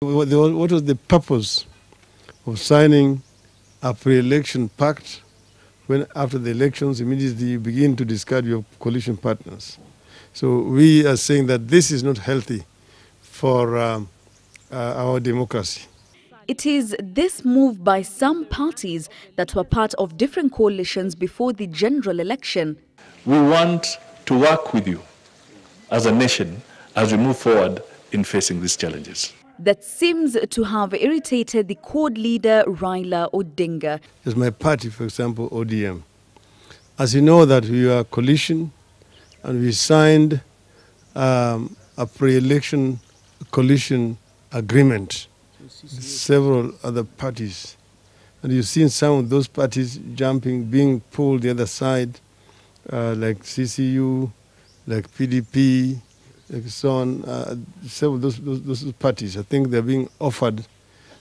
What was the purpose of signing a pre-election pact when after the elections immediately you begin to discard your coalition partners? So we are saying that this is not healthy for our democracy. It is this move by some parties that were part of different coalitions before the general election. We want to work with you as a nation as we move forward in facing these challenges. That seems to have irritated the CORD leader Raila Odinga. As my party, for example, ODM. As you know that we are a coalition and we signed a pre-election coalition agreement with several other parties. And you've seen some of those parties being pulled the other side, like CCU, like PDP, like so on. Several of those parties, I think they're being offered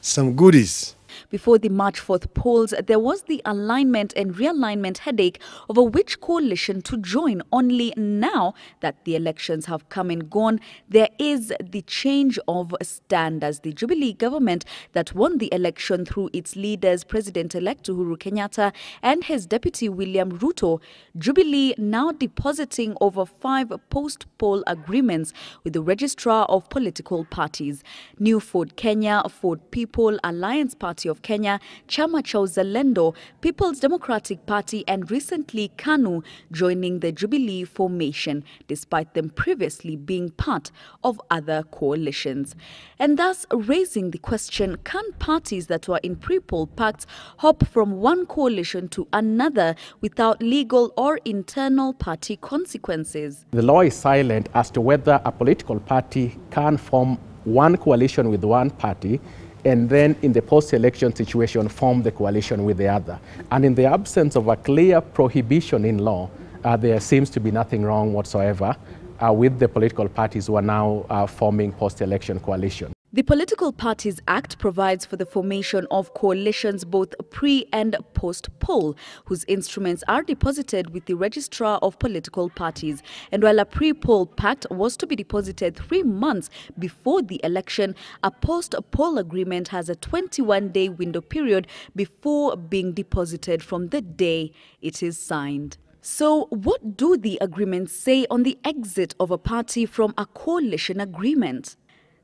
some goodies. Before the March 4th polls, there was the alignment and realignment headache over which coalition to join. Only now that the elections have come and gone, there is the change of stand as the Jubilee government that won the election through its leaders, President-elect Uhuru Kenyatta and his deputy William Ruto. Jubilee now depositing over 5 post-poll agreements with the registrar of political parties. New Ford Kenya, Ford People, Alliance Party of Kenya, Chama cha Uzalendo, People's Democratic Party and recently KANU joining the Jubilee formation, despite them previously being part of other coalitions. And thus raising the question, can parties that were in pre-poll pacts hop from one coalition to another without legal or internal party consequences? The law is silent as to whether a political party can form one coalition with one party and then in the post-election situation form the coalition with the other. And in the absence of a clear prohibition in law, there seems to be nothing wrong whatsoever with the political parties who are now forming post-election coalition. The Political Parties Act provides for the formation of coalitions both pre- and post-poll, whose instruments are deposited with the Registrar of Political Parties. And while a pre-poll pact was to be deposited 3 months before the election, a post-poll agreement has a 21-day window period before being deposited from the day it is signed. So what do the agreements say on the exit of a party from a coalition agreement?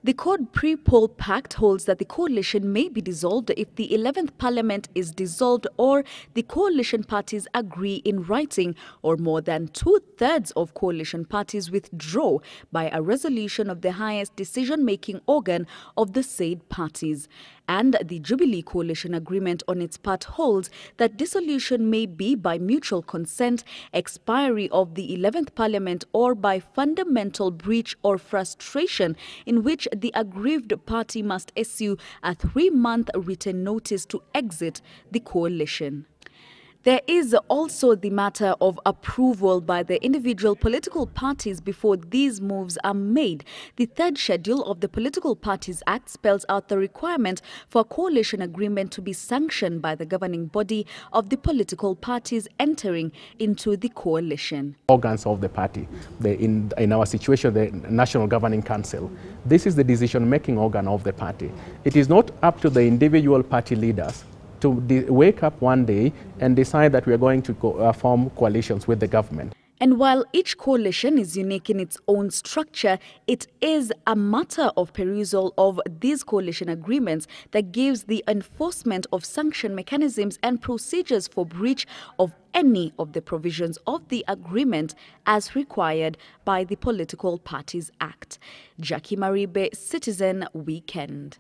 The CORD pre-poll pact holds that the coalition may be dissolved if the 11th Parliament is dissolved or the coalition parties agree in writing or more than 2/3 of coalition parties withdraw by a resolution of the highest decision-making organ of the said parties. And the Jubilee Coalition Agreement on its part holds that dissolution may be by mutual consent, expiry of the 11th Parliament or by fundamental breach or frustration in which the aggrieved party must issue a 3-month written notice to exit the coalition. There is also the matter of approval by the individual political parties before these moves are made. The 3rd schedule of the Political Parties Act spells out the requirement for a coalition agreement to be sanctioned by the governing body of the political parties entering into the coalition. Organs of the party, in our situation, the National Governing Council, this is the decision-making organ of the party. It is not up to the individual party leaders to wake up one day and decide that we are going to form coalitions with the government. And while each coalition is unique in its own structure, it is a matter of perusal of these coalition agreements that gives the enforcement of sanction mechanisms and procedures for breach of any of the provisions of the agreement as required by the Political Parties Act. Jacky Maribe, Citizen Weekend.